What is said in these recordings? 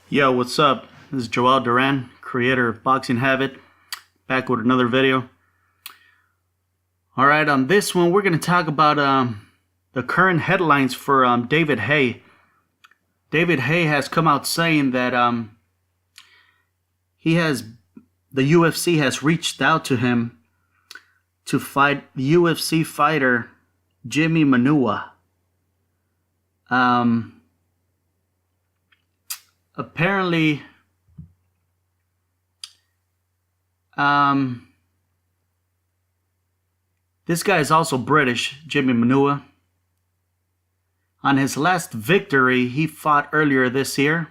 Yo, what's up? This is Joel Duran, creator of Boxing Habit, back with another video. Alright, on this one, we're going to talk about the current headlines for David Haye. David Haye has come out saying that the UFC has reached out to him to fight UFC fighter Jimi Manuwa. Apparently, this guy is also British, Jimi Manuwa. On his last victory, he fought earlier this year.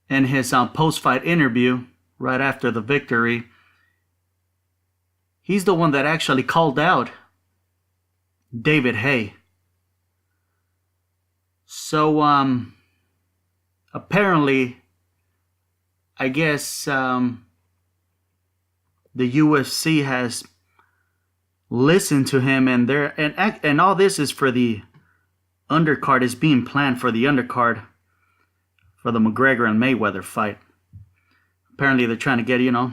In his post-fight interview, right after the victory, he's the one that actually called out David Haye. So, apparently, I guess the UFC has listened to him, and all this is for the undercard, is being planned for the undercard for the Mcgregor and Mayweather fight. Apparently, they're trying to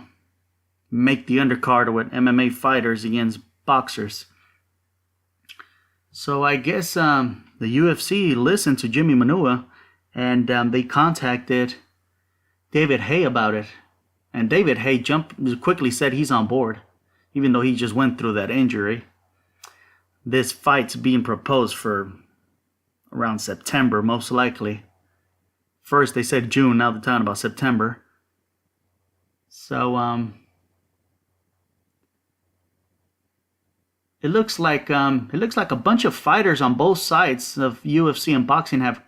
make the undercard with MMA fighters against boxers. So I guess the UFC listened to Jimi Manuwa, and they contacted David Haye about it. And David Haye quickly said he's on board, even though he just went through that injury. This fight's being proposed for around September, most likely. First they said June, now they're talking about September. So it looks like a bunch of fighters on both sides of UFC and boxing have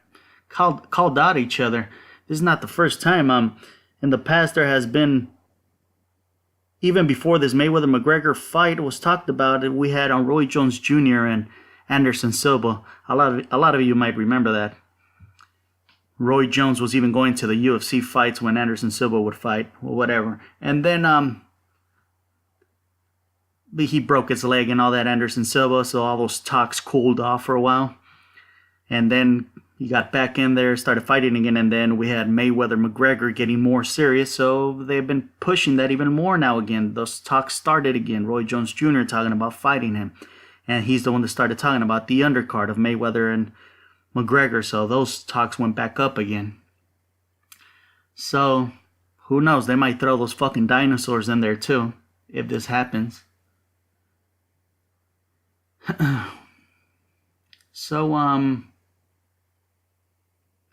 called out each other. This is not the first time. In the past, there has been, even before this Mayweather-McGregor fight was talked about, we had on Roy Jones Jr. and Anderson Silva. A lot of you might remember that. Roy Jones was even going to the UFC fights when Anderson Silva would fight, or whatever. And then he broke his leg and all that, Anderson Silva, so all those talks cooled off for a while. And then he got back in there, started fighting again, and then we had Mayweather-McGregor getting more serious, so they've been pushing that even more now again. Those talks started again. Roy Jones Jr. talking about fighting him, and he's the one that started talking about the undercard of Mayweather and McGregor, so those talks went back up again. So, who knows? They might throw those fucking dinosaurs in there too, if this happens. So,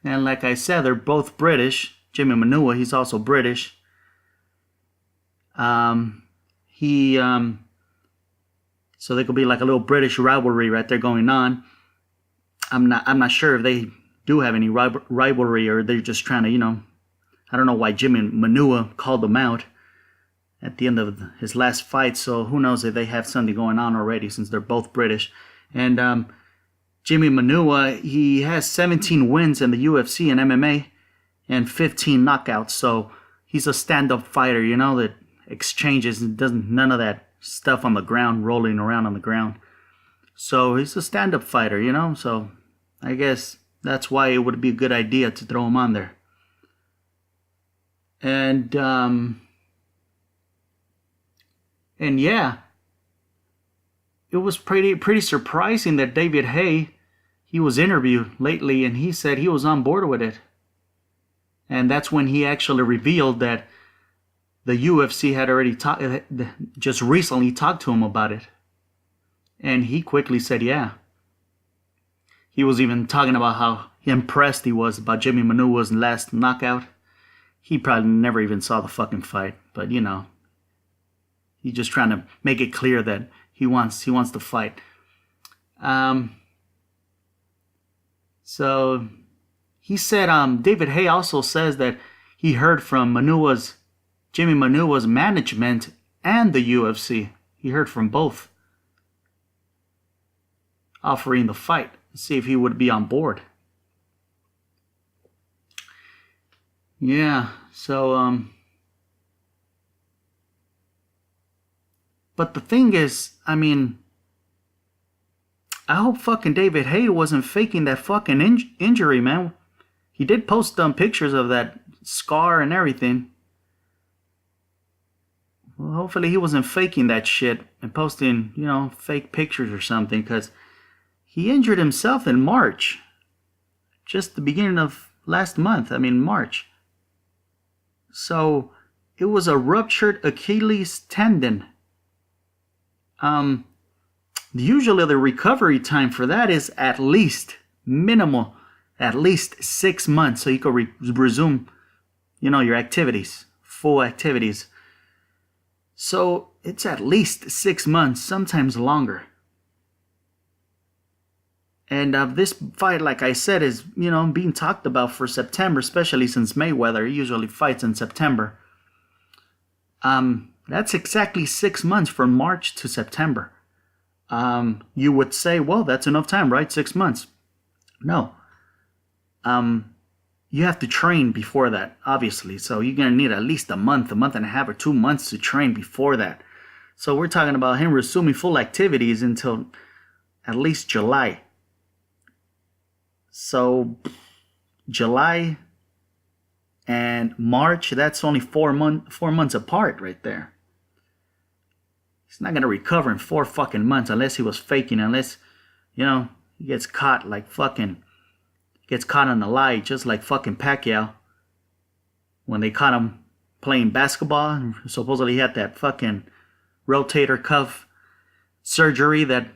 and like I said, they're both British. Jimi Manuwa, he's also British. So there could be like a little British rivalry right there going on. I'm not sure if they do have any rivalry, or they're just trying to, I don't know why Jimi Manuwa called them out at the end of his last fight. So who knows if they have something going on already, since they're both British. And Jimi Manuwa, he has 17 wins in the UFC and MMA and 15 knockouts. So he's a stand-up fighter, that exchanges and doesn't none of that stuff on the ground, rolling around on the ground. So he's a stand-up fighter, So I guess that's why it would be a good idea to throw him on there. And yeah, it was pretty surprising that David Haye, he was interviewed lately and he said he was on board with it. And that's when he actually revealed that the UFC had already just recently talked to him about it. And he quickly said yeah. He was even talking about how impressed he was about Jimi Manuwa's last knockout. He probably never even saw the fucking fight, but he's just trying to make it clear that he wants to fight. So he said, David Haye also says that he heard from Jimi Manuwa's management and the UFC. He heard from both, offering the fight, see if he would be on board. Yeah, so but the thing is, I hope fucking David Haye wasn't faking that fucking injury, man. he did post pictures of that scar and everything. Well, hopefully he wasn't faking that shit and posting, fake pictures or something, because he injured himself in March. Just the beginning of last month, March. So it was a ruptured Achilles tendon. Usually the recovery time for that is at least 6 months, so you could resume, your activities, full activities. So it's at least 6 months, sometimes longer. And this fight, like I said, is, being talked about for September, especially since Mayweather usually fights in September. That's exactly 6 months from March to September. You would say, well, that's enough time, right? 6 months. No. You have to train before that, obviously. So you're going to need at least a month and a half, or 2 months to train before that. So we're talking about him resuming full activities until at least July. So July and March, that's only 4 months apart right there. He's not going to recover in 4 fucking months unless he was faking, unless, he gets caught on a lie, just like fucking Pacquiao. When they caught him playing basketball, and supposedly he had that fucking rotator cuff surgery that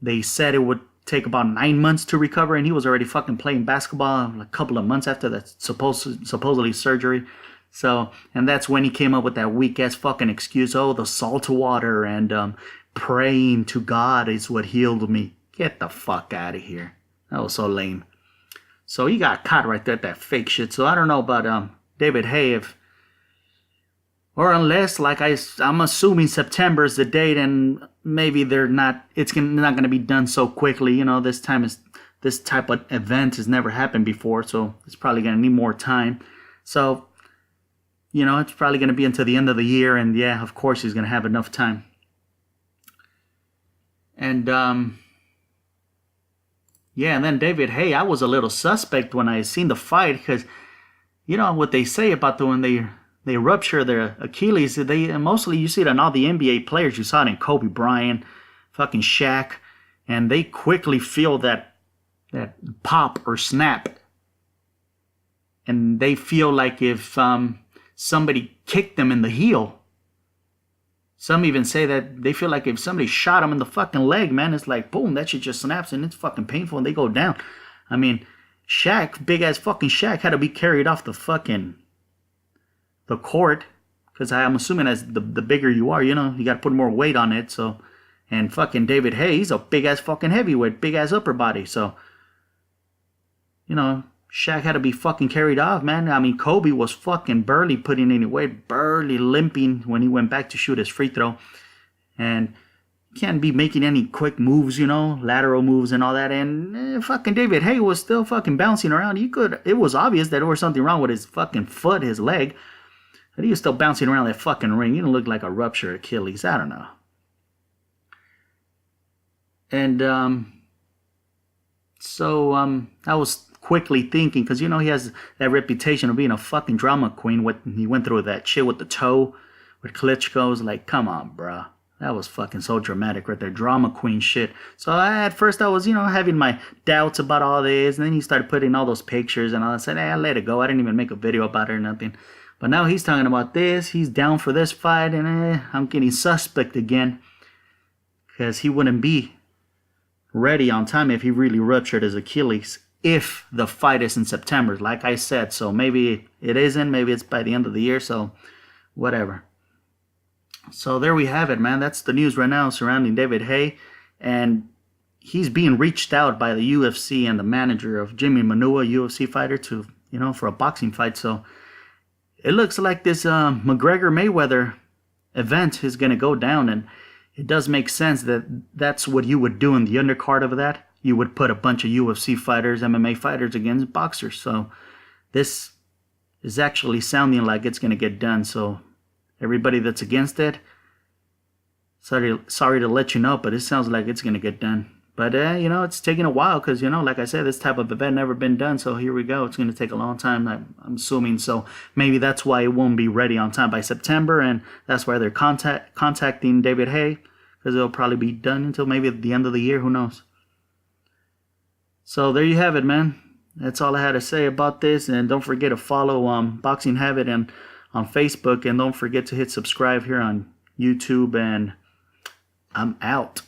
they said it would take about 9 months to recover, and he was already fucking playing basketball a couple of months after that supposedly surgery. So, and that's when he came up with that weak ass fucking excuse, the salt water and praying to God is what healed me. Get the fuck out of here. That was so lame. So he got caught right there at that fake shit. So I don't know about David Haye, or unless, like I'm assuming September is the date, and maybe it's not going to be done so quickly. This type of event has never happened before, so it's probably going to need more time. So, it's probably going to be until the end of the year, and yeah, of course he's going to have enough time. And, and then David Haye, I was a little suspect when I seen the fight, because, what they say about when they rupture their Achilles, mostly you see it on all the NBA players. You saw it in Kobe Bryant, fucking Shaq, and they quickly feel that pop or snap. And they feel like if somebody kicked them in the heel. Some even say that they feel like if somebody shot them in the fucking leg, man, it's like, boom, that shit just snaps and it's fucking painful and they go down. Shaq, big ass fucking Shaq, had to be carried off the court, because I'm assuming as the bigger you are, you got to put more weight on it. So, and fucking David Haye, he's a big ass fucking heavyweight, big ass upper body. So, Shaq had to be fucking carried off, man. Kobe was fucking barely putting any weight, barely limping when he went back to shoot his free throw. And can't be making any quick moves, lateral moves and all that. And fucking David Haye was still fucking bouncing around. It was obvious that there was something wrong with his fucking foot, his leg. But he was still bouncing around that fucking ring. He didn't look like a ruptured Achilles. I don't know. And I was quickly thinking, because he has that reputation of being a fucking drama queen. What he went through with that shit with the toe, with Klitschko's, like, come on, bruh. That was fucking so dramatic right there. Drama queen shit. So at first I was, having my doubts about all this. And then he started putting all those pictures and all that. I said, I let it go. I didn't even make a video about it or nothing. But now he's talking about this. He's down for this fight. And I'm getting suspect again. Because he wouldn't be ready on time if he really ruptured his Achilles. If the fight is in September, like I said. So maybe it isn't. Maybe it's by the end of the year. So whatever. So there we have it, man. That's the news right now surrounding David Haye. And he's being reached out by the UFC and the manager of Jimi, Manuwa, UFC fighter, to, for a boxing fight. So it looks like this Mcgregor Mayweather event is going to go down. And it does make sense that that's what you would do in the undercard of that. You would put a bunch of UFC fighters, MMA fighters against boxers. So this is actually sounding like it's going to get done. So everybody that's against it, sorry to let you know, but it sounds like it's going to get done. But, it's taking a while because, like I said, this type of event never been done. So here we go. It's going to take a long time, I'm assuming. So maybe that's why it won't be ready on time by September. And that's why they're contacting David Haye, because it'll probably be done until maybe the end of the year. Who knows? So there you have it, man. That's all I had to say about this. And don't forget to follow Boxing Habit and on Facebook. And don't forget to hit subscribe here on YouTube. And I'm out.